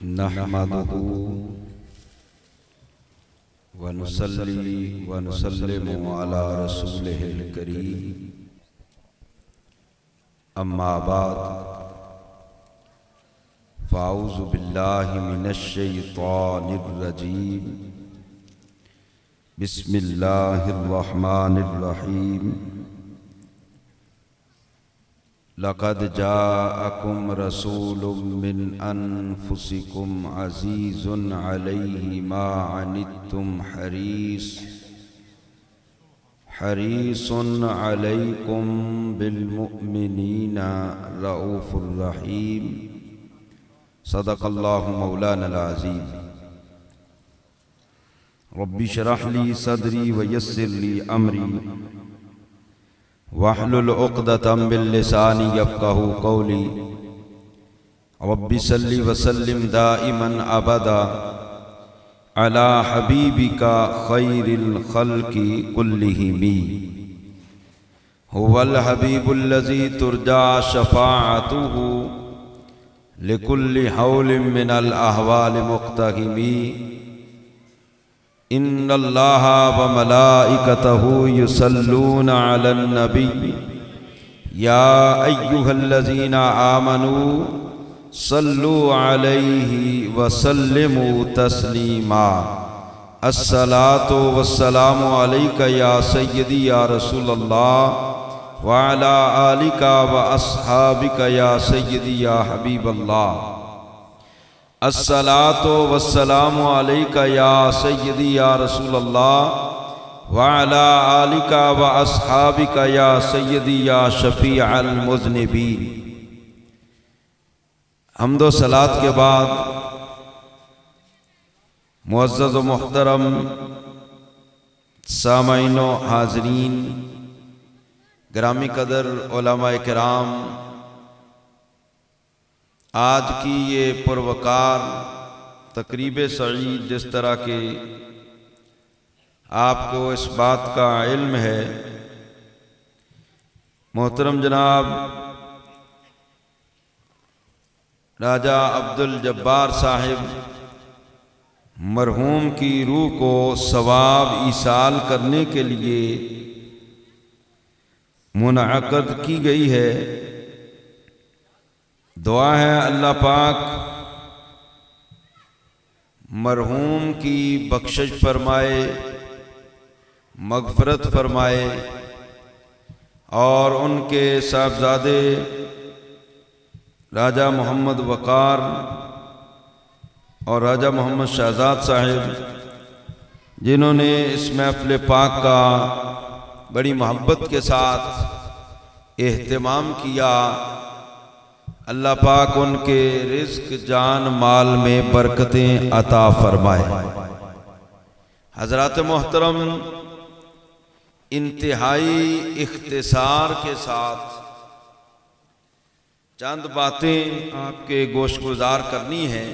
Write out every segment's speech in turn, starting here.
نحمده ونصلي ونسلم على رسوله الكريم اما بعد فاعوذ بالله من الشيطان الرجيم بسم الله الرحمن الرحيم لقد جاءكم رسول من أنفسكم عزيز عليه ما عنتم حريص عليكم بالمؤمنين رؤوف رحيم صدق الله مولانا العظيم رب اشرح لي صدري ويسر لي أمري واحلل عقدة من لساني يفقهوا قولي رب صل وسلم دائما أبدا على حبيبك خير الخلق كلهم هو الحبيب الذي ترجى شفاعته لكل حول من الأهوال مقتحم ان اللہ وملائکتہ یصلون علی النبی یا ایہا الذین آمنوا صلوا علیہ وسلموا تسلیما الصلاۃ والسلام علیک یا سیدی یا رسول اللہ وعلی آلک واصحابک یا سیدی یا حبیب اللہ الصلاۃ والسلام علیک یا سیدی یا رسول اللہ وعلی آلک واصحابک یا سیدی یا شفیع المذنبین۔ حمد و صلاۃ کے بعد معزز و محترم سامعین و حاضرین، گرامی قدر علماء کرام، آج کی یہ پروقار تقریب سعید جس طرح کہ آپ کو اس بات کا علم ہے، محترم جناب راجہ عبدالجبار صاحب مرحوم کی روح کو ثواب ایصال کرنے کے لیے منعقد کی گئی ہے۔ دعا ہے اللہ پاک مرحوم کی بخشش فرمائے، مغفرت فرمائے، اور ان کے صاحبزادے راجہ محمد وقار اور راجہ محمد شہزاد صاحب جنہوں نے اس محفل پاک کا بڑی محبت کے ساتھ اہتمام کیا، اللہ پاک ان کے رزق جان مال میں برکتیں عطا فرمائے۔ حضرات محترم، انتہائی اختصار کے ساتھ چند باتیں آپ کے گوش گزار کرنی ہیں،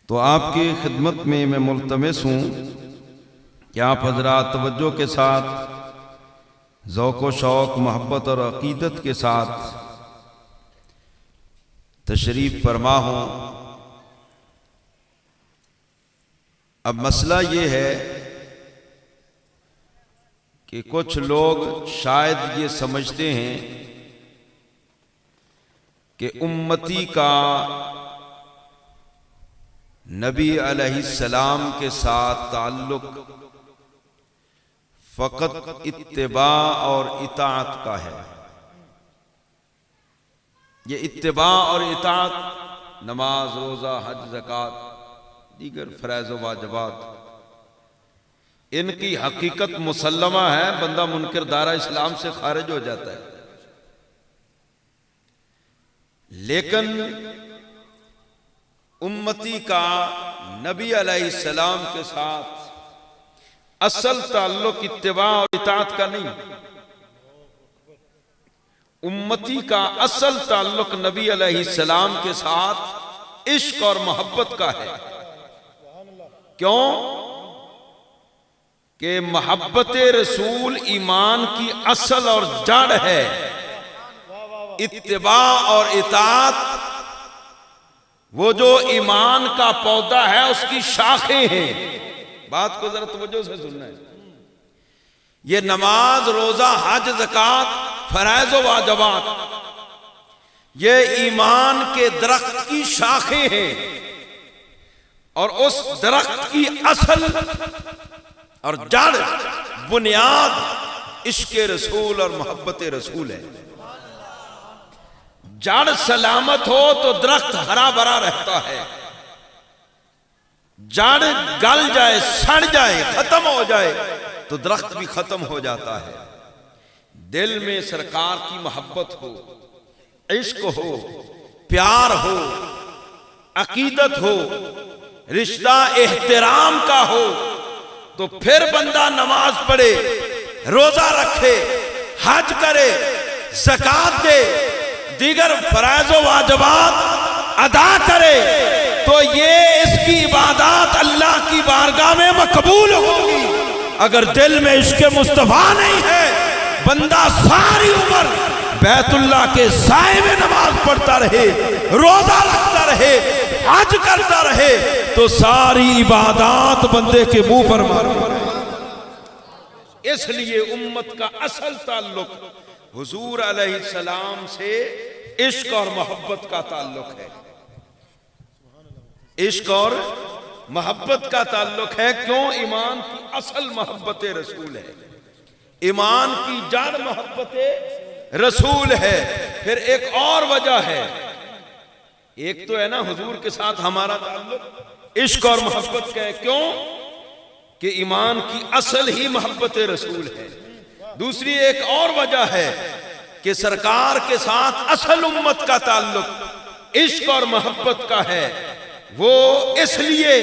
تو آپ کی خدمت میں ملتمس ہوں کہ آپ حضرات توجہ کے ساتھ، ذوق و شوق، محبت اور عقیدت کے ساتھ تشریف فرما ہوں۔ اب مسئلہ یہ ہے کہ کچھ لوگ شاید یہ سمجھتے ہیں کہ امتی کا نبی علیہ السلام کے ساتھ تعلق فقط اتباع اور اطاعت کا ہے۔ یہ اتباع اور اطاعت نماز، روزہ، حج، زکوٰۃ، دیگر فرائض و واجبات، ان کی حقیقت مسلمہ ہے، بندہ منکر دارہ اسلام سے خارج ہو جاتا ہے، لیکن امتی کا نبی علیہ السلام کے ساتھ اصل تعلق اتباع اور اطاعت کا نہیں، امتی کا اصل تعلق نبی علیہ السلام کے ساتھ عشق اور محبت کا ہے۔ کیوں؟ کہ محبت رسول ایمان کی اصل اور جڑ ہے، اتباع اور اطاعت وہ جو ایمان کا پودا ہے اس کی شاخیں ہیں. بات کو ذرا توجہ سے سننا ہے. یہ نماز، روزہ، حج، زکوٰۃ، فرائض و واجبات یہ ایمان کے درخت کی شاخیں ہیں، اور اس درخت کی اصل اور جڑ، بنیاد عشق رسول اور محبت رسول ہے. جڑ سلامت ہو تو درخت ہرا بھرا رہتا ہے. جڑ گل جائے، سڑ جائے، ختم ہو جائے تو درخت بھی ختم ہو جاتا ہے. دل میں سرکار کی محبت ہو، عشق ہو، پیار ہو، عقیدت ہو، رشتہ احترام کا ہو، تو پھر بندہ نماز پڑھے، روزہ رکھے، حج کرے، زکوٰۃ دے، دیگر فرائض و واجبات ادا کرے، تو یہ اس کی عبادات اللہ کی بارگاہ میں مقبول ہوگی. اگر دل میں عشق مصطفیٰ نہیں ہے، بندہ ساری عمر بیت اللہ کے سائے میں نماز پڑھتا رہے، روزہ رکھتا رہے، حج کرتا رہے، تو ساری عبادات بندے کے منہ پر مارے. اس لیے امت کا اصل تعلق حضور علیہ السلام سے عشق اور محبت کا تعلق ہے. عشق اور محبت کا تعلق ہے. کیوں؟ ایمان کی اصل محبت رسول ہے، ایمان کی جڑ محبت رسول ہے. پھر ایک اور وجہ ہے، ایک تو ہے نا حضور کے ساتھ ہمارا تعلق عشق اور محبت کا ہے. کیوں؟ کہ ایمان کی اصل ہی محبت رسول ہے. دوسری ایک اور وجہ ہے کہ سرکار کے ساتھ اصل امت کا تعلق عشق اور محبت کا ہے. وہ اس لیے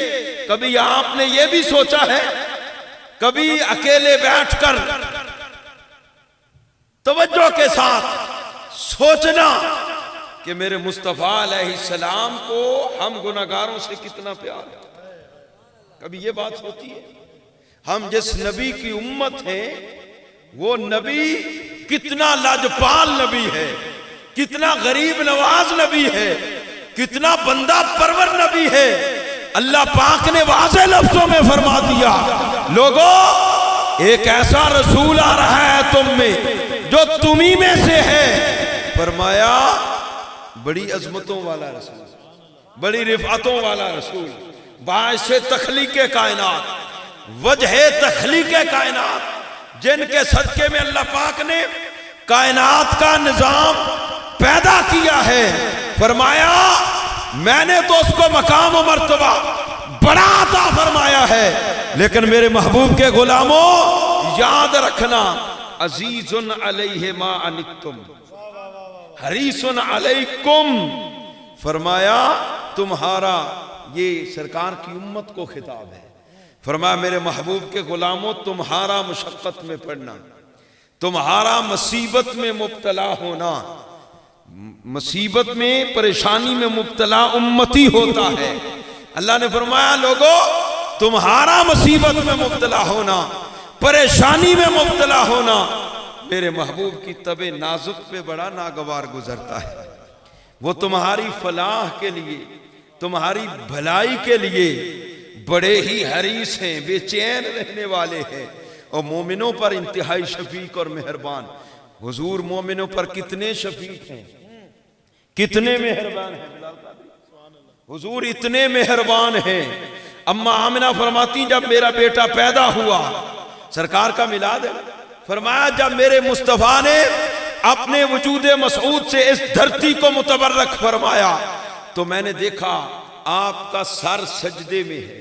کبھی آپ نے یہ بھی سوچا ہے، کبھی اکیلے بیٹھ کر توجہ کے ساتھ سوچنا کہ میرے مصطفیٰ علیہ السلام کو ہم گناہگاروں سے کتنا پیار ہے؟ کبھی یہ بات ہوتی ہے؟ ہم جس نبی کی امت ہیں وہ نبی کتنا لاجپال نبی ہے، کتنا غریب نواز نبی ہے، کتنا بندہ پرور نبی ہے. اللہ پاک نے واضح لفظوں میں فرما دیا، لوگوں ایک ایسا رسول آ رہا ہے تم میں جو تمہیں میں سے ہے. فرمایا بڑی عظمتوں والا رسول، بڑی رفعتوں والا رسول، باعث تخلیق کائنات، وجہ تخلیق کائنات، جن کے صدقے میں اللہ پاک نے کائنات کا نظام پیدا کیا ہے. فرمایا میں نے تو اس کو مقام و مرتبہ بڑا عطا فرمایا ہے، لیکن میرے محبوب کے غلاموں یاد رکھنا، عزیز علیہ ما عنتم حریص علیکم. فرمایا تمہارا، یہ سرکار کی امت کو خطاب ہے. فرمایا میرے محبوب کے غلاموں تمہارا مشقت میں پڑنا، تمہارا مصیبت میں مبتلا ہونا، مصیبت میں پریشانی میں مبتلا امتی ہوتا ہے. اللہ نے فرمایا لوگوں تمہارا مصیبت میں مبتلا ہونا، پریشانی میں مبتلا ہونا میرے محبوب کی طب نازک پہ بڑا ناگوار گزرتا ہے. وہ تمہاری فلاح کے لیے، تمہاری بھلائی کے لیے بڑے ہی حریص ہیں، بے چین رہنے والے ہیں، اور مومنوں پر انتہائی شفیق اور مہربان. حضور مومنوں پر کتنے شفیق ہیں، کتنے مہربان ہیں. حضور اتنے مہربان ہیں. اما آمنہ فرماتی جب میرا بیٹا پیدا ہوا، سرکار کا میلاد ہے، فرمایا جب میرے مصطفیٰ نے اپنے وجود مسعود سے اس دھرتی کو متبرک فرمایا تو میں نے دیکھا آپ کا سر سجدے میں ہے،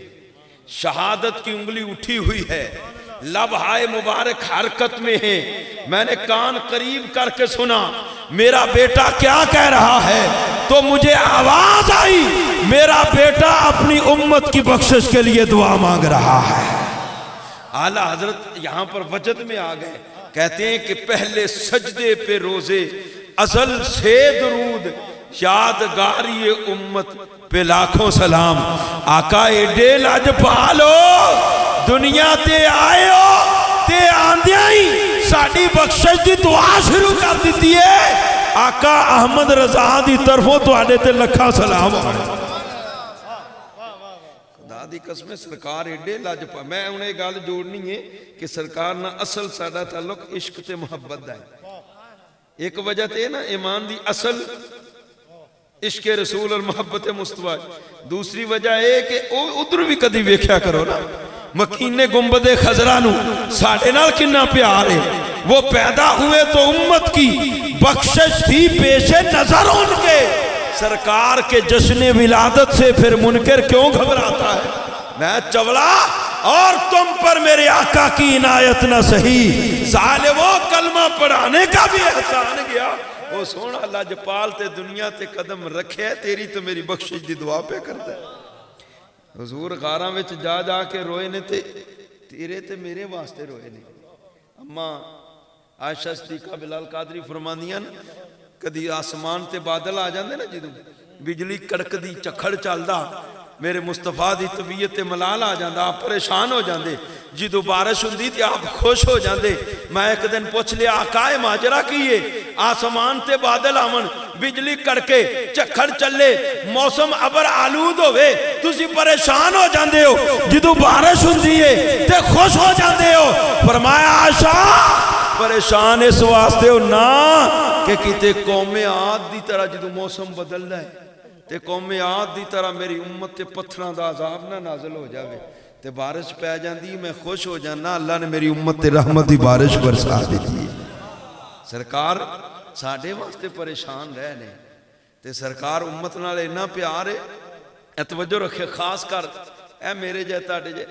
شہادت کی انگلی اٹھی ہوئی ہے، لبہائے مبارک حرکت میں ہے. میں نے کان قریب کر کے سنا میرا بیٹا کیا کہہ رہا ہے، تو مجھے آواز آئی میرا بیٹا اپنی امت کی بخشش کے لیے دعا مانگ رہا ہے. اعلیٰ حضرت یہاں پر وجد میں آ گئے، کہتے ہیں کہ پہلے سجدے پہ روزے ازل سے درود، یادگاری امت پہ لاکھوں سلام. آقا ایڈے لاجپالو دنیا تے آئے ہو تے آندیاں ہی ساڈی بخشش دی دعا شروع کر دیتی ہے. آقا احمد رضا دی طرفوں تو آڈے تے لکھا سلام. دی قسم سرکار ایڈے لاجپا میں انہیں گال جوڑنی ہے کہ سرکار نہ اصل ساڈا تعلق عشق تے محبت دا ہے ایک وجہ تے نا ایمان دی اصل عشق رسول اور محبت مصطفیٰ دوسری وجہ ہے کہ ادھر بھی کدی ویکھیا کرو نا مکین گنبد خضرا نو ساڑھے نال کنا پیار ہے وہ پیدا ہوئے تو امت کی بخشش تھی پیش نظر ان کے سرکار کے جشن ولادت سے پھر منکر کیوں گھبراتا ہے میں چولا اور تم پر میرے آقا کی عنایت نہ سہی ظالمو کلمہ پڑھانے کا بھی احسان گیا وہ سونا اللہ جپال تے دنیا تے قدم رکھے تیری تو میری بخشش دی دعا پہ کرتا ہے حضور غاراں وچ جا جا کے روئے نے تیرے تے میرے واسطے روئے نے اما عائشہ صدیقہ بلال قادری فرماندیاں کدی آسمان تے بادل آ جاندے نا جدوں بجلی کڑک دی چکھڑ چلدا میرے مصطفیٰ دی طبیعت ملال آ جاندا آپ پریشان ہو جاندے جدوں بارش ہوندی تے آپ خوش ہو جاندے میں ایک دن پوچھ لیا آقا ماجرا کیے آسمان تے بادل آمن بجلی کڑکے چکھڑ چلے موسم ابر آلود ہوئے تسی پریشان ہو جاندے ہو جدوں بارش ہوندی ہے تے خوش ہو جاندے ہو فرمایا عائشہ پریشان اس واسطے ہو نا کہ کتے قوم عاد دی طرح جدوں موسم بدل رہا ہے تے قوم عاد دی طرح میری امت تے پتھراں دا عذاب نہ نازل ہو جاوے تے بارش پہ جاندی میں خوش ہو جانا اللہ نے میری امت تے رحمت دی بارش برسا دیتی ہے سرکار ساڑھے واسطے پریشان رہنے تے سرکار امت نال اتنا پیار ہے اے توجہ رکھے خاص کر اے میرے جے تاڑے جے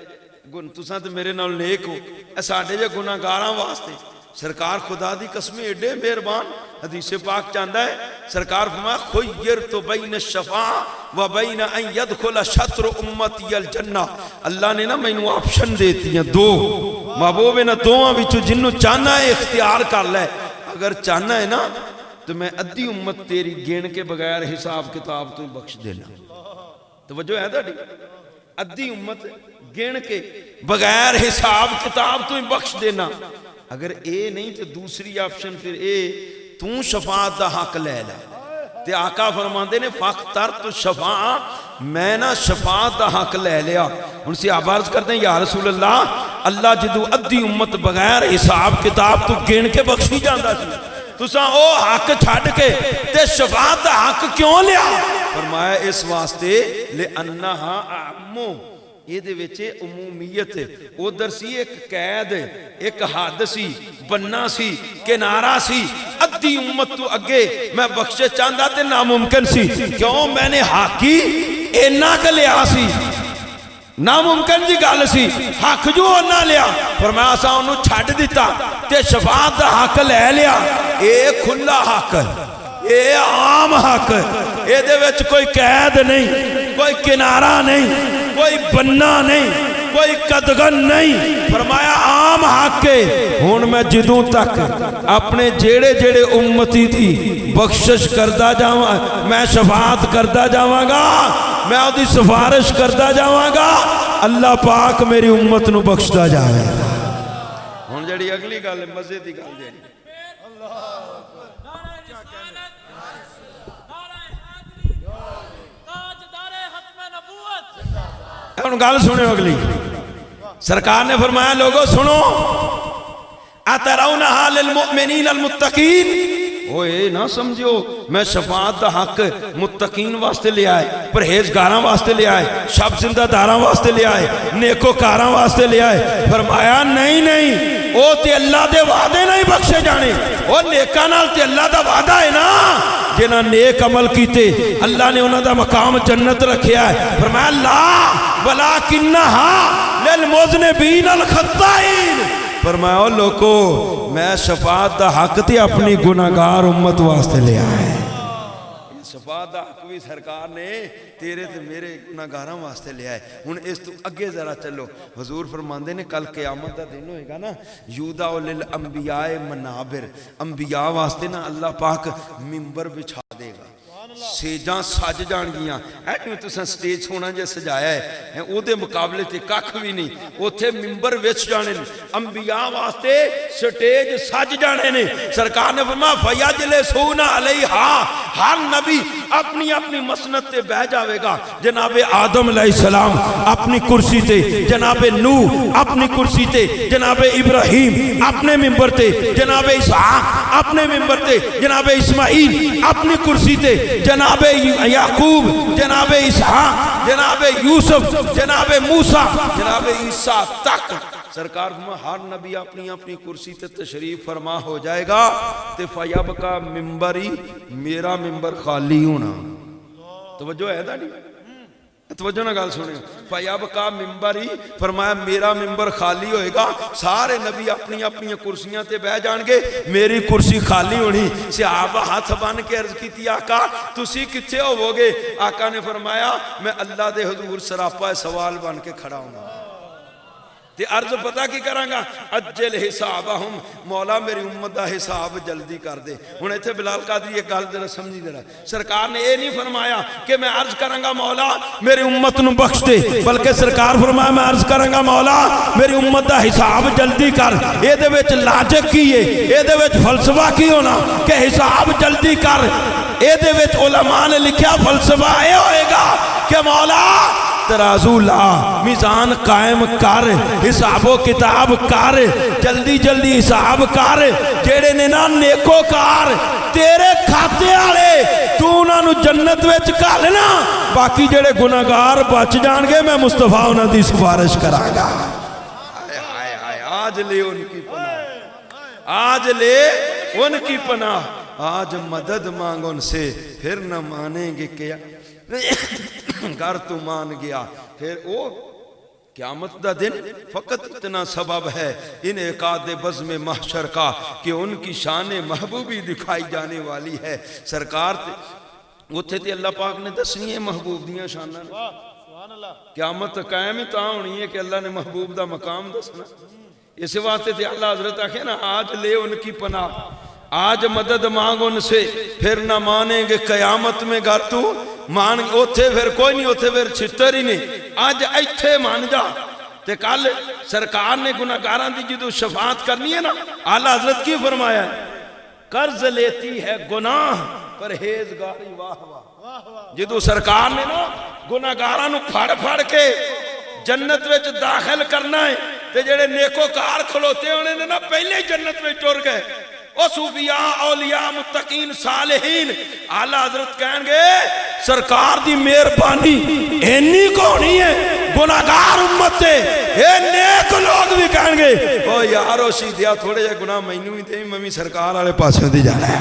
تساں تے میرے نال نیک ہو اے ساڑھے جے گناہگاراں واسطے سرکار خدا دی قسم ایڈے مہربان حدیث پاک چاندہ ہے سرکار فرمایا خیرت بین الشفاع و بین ان یدخل شطر امتی الجنہ اللہ نے نا مینوں آپشن دیتی ہیں دو محبوب نے دوواں وچوں جنوں چاہنا ہے اختیار کر لے اگر چاہنا ہے نا تو میں ادھی امت تیری گین کے بغیر حساب کتاب تو بخش دینا توجہ ہے تہاڈی ادھی امت گین کے بغیر حساب کتاب تو بخش دینا اگر اے نہیں تو دوسری آپشن پھر اے تو شفاعت دا حق لے لے تے آقا فرماندے نے فاختر تو شفاعت میں نا شفاعت دا حق لے لیا ان سے آپ عرض کرتے ہیں یا رسول اللہ جدو ادھی امت بغیر حساب کتاب تو گن کے بخشی جاندہ سی تساں او حق چھڑ کے تے شفاعت دا حق کیوں لیا فرمایا اس واسطے لِأَنَّهَا أَعْمُ یہ دے ویچے عمومیت ادھر سی ایک قید ایک حد سی بننا سی کنارہ سی ادھی امت تو اگے میں بخشے چاندہ تے ناممکن سی کیوں میں نے حقی اینا کا لیا سی ناممکن جی گال سی حق جو نہ لیا فرمایا سا انہوں چھڑ دیتا تے شفاعت دا حق لے لیا اے کھلا حق اے عام حق اے دے وچ کوئی قید نہیں کوئی کنارہ نہیں کوئی بننا نہیں کوئی قدغن نہیں فرمایا عام حق کے ہون میں جدوں تک اپنے جیڑے جیڑے امتی تھی بخشش کردہ جاواں میں شفاعت کردہ جاواں گا میں اودی سفارش کردہ جاواں گا اللہ پاک میری امت نو بخشدہ جاوے گا ہون جڑی اگلی گال ہے مزے دی گال جڑی ان گال سنے اگلی سرکار نے فرمایا لوگو سنو اترونہا للمؤمنین المتقین اوہ نہ سمجھو میں شفاعت دا حق متقین واسطے لے آئے پرہیزگاراں واسطے لے آئے شب زندہ داراں واسطے لے آئے نیکوکاراں واسطے لے آئے فرمایا نہیں او تے اللہ دے وعدے نہیں بخشے جانے او نیکا نال تے اللہ دا وعدہ ہے نا جنہاں نیک عمل کیتے اللہ نے انہاں دا مقام جنت رکھیا ہے فرمایا لا ولیکنہا للمذنبین الخطائین فرمایا لوکو میں شفاعت دا حق تے اپنی گناہگار امت واسطے لے آئے شفاعت دا حق بھی سرکار نے تیرے تے میرے گناہگاراں واسطے لے آئے ہن اس تو اگے ذرا چلو حضور فرماندے نے کل قیامت دا دن ہوئے گا نا یودع للانبیاء منابر انبیاء واسطے نا اللہ پاک منبر بچھا دے گا سیجاں سج جان گیاں ایڈیوں تو سٹیج سونا جے سجایا ہے او دے مقابلے تے ککھ بھی نہیں اوتھے منبر وچ جانے انبیاء واسطے سٹیج سج جانے نے سرکار نے فرمایا فیجلسون علیہا ہر نبی اپنی اپنی مسند تے بہ جاوے گا. جناب آدم علیہ السلام اپنی کرسی تے، جناب نوح اپنی کرسی تے، جناب ابراہیم اپنے ممبر تے، جناب اسحاق اپنے ممبر تے، جناب اسماعیل اپنی کرسی تے، جناب یعقوب، جناب اسحاق، جناب یوسف، جناب موسیٰ، جناب عیسیٰ تک سرکار ہر نبی اپنی اپنی کرسی تے تشریف فرما ہو جائے گا. تے فیبقا ممبری، میرا ممبر خالی ہونا. توجہ ہے دا نہیں؟ توجہ نہ گال سنے. فیبقا ممبری، فرمایا میرا ممبر خالی ہوئے گا. سارے نبی اپنی اپنی کرسیاں تے بہ جان گے، میری کرسی خالی ہونی. صحابہ ہاتھ بن کے عرض کی تھی آقا تسی کتھے ہوو گے؟ آقا نے فرمایا میں اللہ دے حضور سراپا سوال بن کے کھڑا ہوں. تے عرض پتا کی کراں گا؟ اجل حسابہم، مولا میری امت دا حساب جلدی کر دے. ہن ایتھے بلال قادری ایک گل ذرا سمجھی ذرا، سرکار نے یہ نہیں فرمایا کہ میں عرض کراں گا مولا میری امت نو بخش دے، بلکہ سرکار فرمایا میں عرض کراں گا مولا میری امت دا حساب جلدی کر. اے دے وچ لاجک کی ہے، اے دے وچ فلسفہ کی ہونا کہ حساب جلدی کر. اے دے وچ علماء نے لکھیا فلسفہ اے ہوئے گا کہ مولا ترازو لا، میزان قائم کر، حساب و کتاب کر، جلدی جلدی حساب کر. جیڑے نے نا نیکو کار تیرے کھاتے آلے تو انہاں نو جنت وچ گھلنا، باقی جیڑے گناہگار بچ جان گے میں مصطفیٰ انہاں دی سفارش کراں گا. آج لے ان کی پناہ، آج لے ان کی پناہ، آج مدد مانگ ان سے، پھر نہ مانیں گے کیا گر تو مان گیا. پھر او قیامت دا دن فقط اتنا سبب ہے انعقاد بزم محشر کا کہ ان کی شان محبوبی دکھائی جانے والی ہے. سرکار اتھے تے اللہ پاک نے دسنی ہے محبوب دیاں شانہ، قیامت قائم ہی تاں ہونی ہے کہ اللہ نے محبوب دا مقام دسنا. اس واسطے تے اللہ حضرت آکھے نا آج لے ان کی پناہ، آج مدد مانگ ان سے، پھر نہ مانیں گے قیامت میں گر تو مان. اوتھے پھر کوئی نہیں، اوتھے پھر چھتر ہی نہیں. آج ایتھے مان جا. تے کل سرکار نے گناہگاراں دی جدو شفاعت کرنی ہے نا، اعلیٰ حضرت کی فرمایا ہے قرض لیتی ہے گناہ پرہیزگاری واہ واہ. جدو سرکار نے نا گناہگاراں نو پھڑ پھڑ کے جنت وچ داخل کرنا ہے، تے جڑے نیکو کار کھلوتے ہونے نے نا پہلے جنت وچ ٹر گئے. او صوفیاء، اولیاء، متقین، صالحین. اعلیٰ حضرت کہیں گے سرکار دی مہربانی اینی کونی ہے گناہگار امت تے اے نیک لوگ بھی کہیں گے او یارو شیدیا تھوڑے جے گناہ مینوں ہی تے ممی سرکار والے پاسوں دی جانا ہے.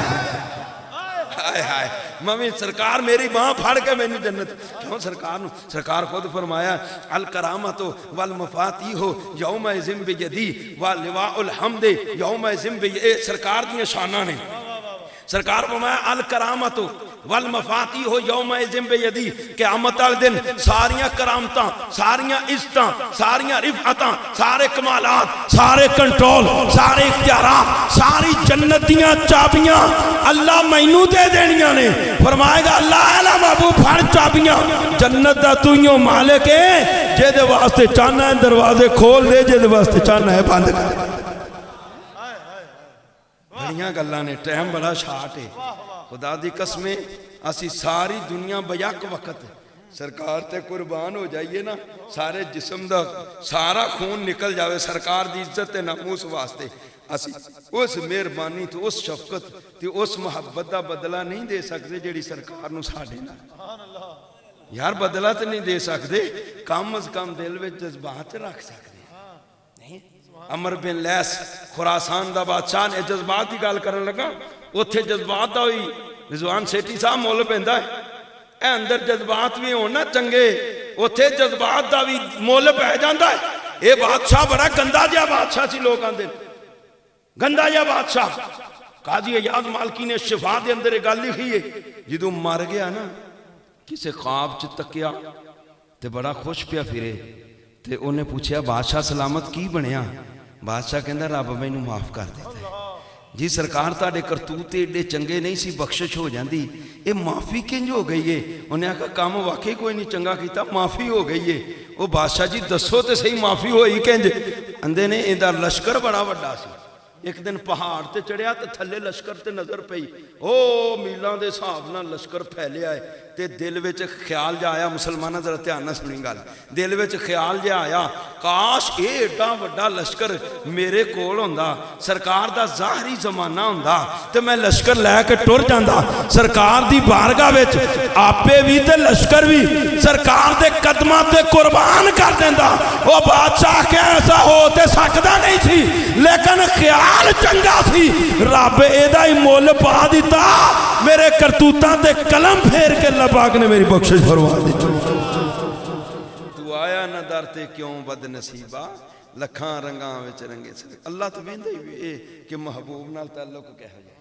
ہائے ہائے ممی سرکار میری ماں پھڑ کے میں نے جنت. کیوں سرکار نو؟ سرکار خود فرمایا الکرامت والمفاتیح یومئذ بیدی ولواء الحمد یومئذ بیدی. سرکار دی شاناں نے. سرکار فرمایا الکرامت والمفاتیح یومئذ بیدی، قیامت والے دن ساریاں کرامتاں، ساریاں عزتاں، ساریاں رفعتاں، سارے کمالات، سارے کنٹرول، سارے اختیارات، ساری جنت دیاں چابیاں اللہ مینوں دے دینیاں نے. فرمائے گا اللہ اعلیٰ محبوب پھڑ چابیاں، جنت دا تو ہی مالک ہے، جے دے واسطے چاہنا ہے دروازے کھول دے، جے دے واسطے چاہنا ہے بند کر. بڑیاں گلاں نے، ٹائم بڑا شارٹ ہے. خدا دی قسمیں اسی ساری دنیا بیک وقت سرکار تے قربان ہو جائیے نا، سارے جسم دا سارا خون نکل جاوے سرکار دی عزت تے ناموس واسطے. اسی اس مہربانی تو اس شفقت تے اس محبت دا بدلہ نہیں دے سکتے جیڑی سرکار نو ساڈے نال. یار بدلہ تے نہیں دے سکتے، کم از کم دل وچ جذبات رکھ سکتے نہیں. عمر بن لیس خراسان دا بادشاہ نے جذبات دی گل کرن لگا، اتھے جذبات دا ہوئی رضوان سیٹھی صاحب مول پیندا ہے. اے اندر جذبات بھی ہونا چنگے، اتھے جذبات دا بھی مول پہ جاندا ہے. اے بادشاہ بڑا گندا جہا بادشاہ سی، لوگ آندے گندا جہا بادشاہ. قاضی ایاز مالکی نے شفا دے اندر ایک گل لکھی ہے، جدوں مر گیا نا کسے خواب چ تکیا تے بڑا خوش پیا پھرے تے انہیں پوچھیا بادشاہ سلامت کی بنیا؟ بادشاہ کہندا رب مینوں معاف کر دیتا ہے. جی سرکار تاڑے کرتوت ایڈے چنگے نہیں سی، بخشش ہو جاندی، اے معافی کنج ہو گئی ہے؟ انہیں کہا کام واقعی کوئی نہیں چنگا کیتا، معافی ہو گئی ہے. وہ بادشاہ جی دسو تے صحیح معافی ہوئی کنج؟ اندے نے ایندہ لشکر بڑا وڈا سی، ایک دن پہاڑ تے چڑھیا تے تھلے لشکر تے نظر پئی او میلاں دے حساب نال لشکر پھیلیا ہے تے دل وچ خیال جا آیا مسلماناں ذرا دھیان نال سنی گل دل وچ خیال جا آیا کاش اے ایڈا وڈا لشکر میرے کول ہوندا سرکار دا ظاہری زمانہ ہوندا تے میں لشکر لے کے ٹر جاندا سرکار دی بارگاہ وچ آپے بھی تے لشکر بھی سرکار دے قدماں تے قربان کر دیندا او بادشاہ کہ ایسا ہو تے سکدا نہیں سی لیکن خیال چنگا سی رب ایدا ہی مول پا دیتا میرے کرتوتاں تے قلم پھیر کے اللہ پاک نے میری بخشش فرما دی تو آیا نہ در تے کیوں بد نصیبہ لکھاں رنگاں وچ رنگے سے اللہ تو ویندا ہی کہ محبوب نال تعلق کہہ جائے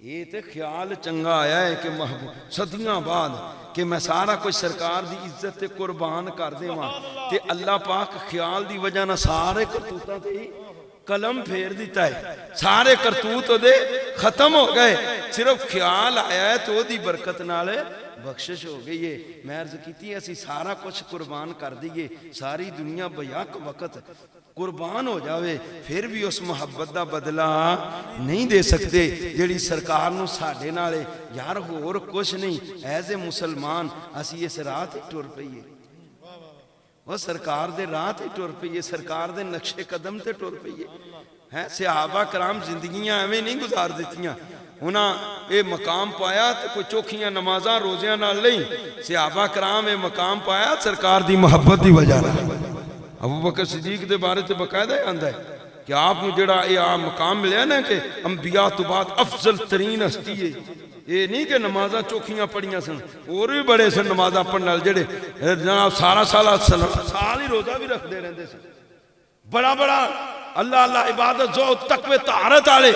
یہ تے خیال چنگا آیا ہے کہ محبوب صدیاں بعد کہ میں سارا کچھ سرکار دی عزت تے قربان کر دے وہاں تے اللہ پاک خیال دی وجہ نہ سارے کرتوتاں تے ہی قلم پھیر دیتا ہے سارے کرتوت دے ختم ہو گئے صرف خیال آیا ہے تو دی برکت نالے بخشش ہو گئی ہے میں عرض کیتی ہے اسی سارا کچھ قربان کر دیئے ساری دنیا بیاک وقت قربان ہو جاوے پھر بھی اس محبت دا بدلہ نہیں دے سکتے جیڑی سرکار نو ساڑھے نالے یار اور کچھ نہیں ایز مسلمان اسی اس رات ٹور پئیے وہ سرکار دے رات ٹور پئیے سرکار دے نقش قدم تے ٹور پئیے صحابہ کرام زندگیاں ہمیں نہیں گزار دیتیاں انہاں اے مقام پایا تو کوئی چوکھیاں نمازاں روزیاں نہ لیں صحابہ کرام اے مقام پایا سرکار دی محبت دی وجہ ابو بکر صدیق دے بارے تے باقاعدہ آندا ہے کہ آپ نے جڑا یہ مقام ملیا نا کہ انبیاء تو بعد افضل ترین ہستی ہے یہ نہیں کہ نمازاں چوکھیاں پڑھیاں سن اور بھی بڑے سن نمازاں پڑھنے والے جڑے جناب سارا سال ہی روزہ بھی رکھ دے رہندے سن بڑا بڑا اللہ اللہ عبادت زہد تقوی طہارت والے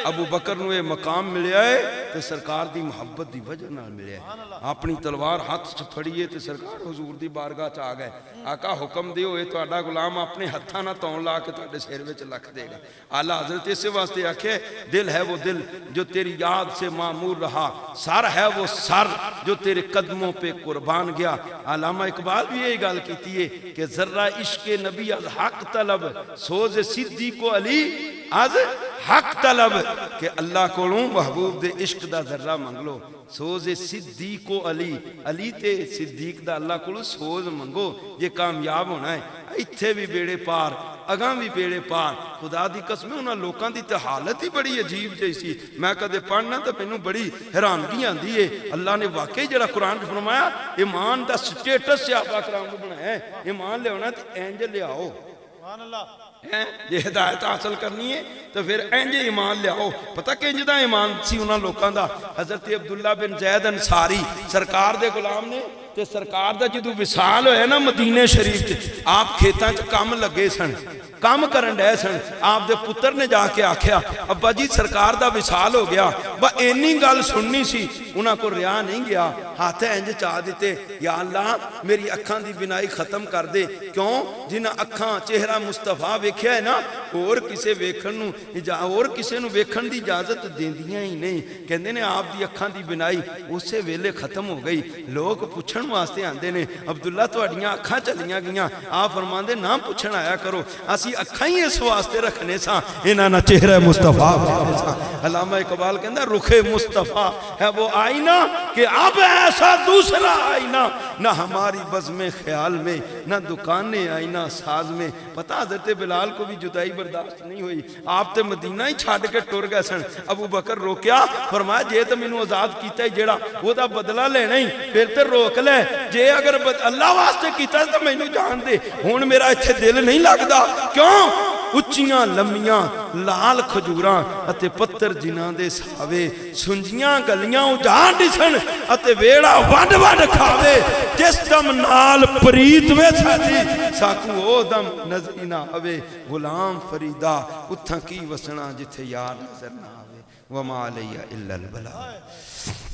ابو بکر نو یہ مقام ملیا ہے تے سرکار دی محبت دی وجہ نال ملیا ہے اپنی تلوار ہاتھ چ پھڑیے تے سرکار حضور دی بارگاہ چ آ گئے آقا حکم دیو اے تہاڈا غلام اپنے ہتھاں نہ تون لا کے تہاڈے سر وچ لکھ دے گا اعلی حضرت اس واسطے آکھے دل ہے وہ دل جو تیری یاد سے معمور رہا سر ہے وہ سر جو تیرے قدموں پہ قربان گیا علامہ اقبال بھی یہی گل کیتی ہے کہ ذرہ عشق نبی از حق طلب سوز صدیق و علی از حق طلب کہ اللہ کولوں محبوب دے عشق دا ذرہ منگلو سوز صدیق و علی علی تے صدیق دا اللہ کولوں سوز منگو یہ کامیاب ہونا ہے ایتھے بھی بیڑے پار اگاں بھی بیڑے پار خدا دی قسم انہاں لوکاں دی تے حالت ہی بڑی عجیب جیسی میں کدے پڑھنا تے مینوں بڑی حیرانگی آندی ہے اللہ نے واقعی جڑا قرآن وچ فرمایا ایمان دا سٹیٹس صحابہ کرام نوں بنایا ہے ایمان لے ہونا تے انج لے آؤ سبحان اللہ یہ ہدایت حاصل کرنی ہے تو پھر انج ایمان لے آؤ پتہ کہ انج دا ایمان سی انہاں لوکاں دا حضرت عبداللہ بن زید انصاری سرکار دے غلام نے تے سرکار دا جدو وصال ہوئے نا مدینہ شریف تے آپ کھیتاں چ کام لگے سن کام کرن ڈے سن آپ دے پتر نے جا کے آکھیا ابا جی سرکار دا وصال ہو گیا با اینی گل سننی سی انہاں کو ریا نہیں گیا ہاتھ انج چاہ دیتے یا اللہ میری اکھاں دی بینائی ختم کر دے کیوں جنہاں اکھاں چہرہ مصطفیٰ ویکھیا ہے نا اور کسے ویکھن نو اور کسے نو ویکھن دی اجازت دیندیاں ہی نہیں کہندے نے آپ دی اکھاں دی بینائی اسے ویلے ختم ہو گئی لوگ پوچھن واسطے آندے نے عبداللہ تہاڈیاں اکھاں چلیاں گئیاں آپ فرماندے نہ پوچھن آیا کرو اسی اکھاں ہی اس واسطے رکھنے ساں انہاں نہ چہرہ مصطفیٰ علامہ اقبال کہندا رخ مصطفیٰ ہے وہ آئینہ کہ اب ایسا دوسرا آئینہ نہ ہماری بزم خیال میں نہ دکانیں آئینہ ساز میں پتہ حضرت بلال کو بھی جدائی برداشت نہیں ہوئی آپ تے مدینہ ہی چھاڑ کے ٹر گئے سن ابو بکر روکیا فرمایا جے تے مینوں آزاد کیتا ہے جیڑا وہ دا بدلہ لینا ہی پھر تے روک لے جے اگر اللہ واسطے کیتا ہے تو مینوں جان دے ہن میرا ایتھے دل نہیں لگدا کیوں اچیاں لمیاں لال کھجوراں اتے پتر جنہاں دے ساوے سنجیاں گلیاں اجاڑ دسن اتے ویڑا وڈ وڈ کھاوے جس دم نال پریت وے ساڈی ساکو او دم نظر نہ آوے غلام فریدا اتھاں کی وسنا جتھے یار نظر نہ آوے وما علیہ الا البلاغ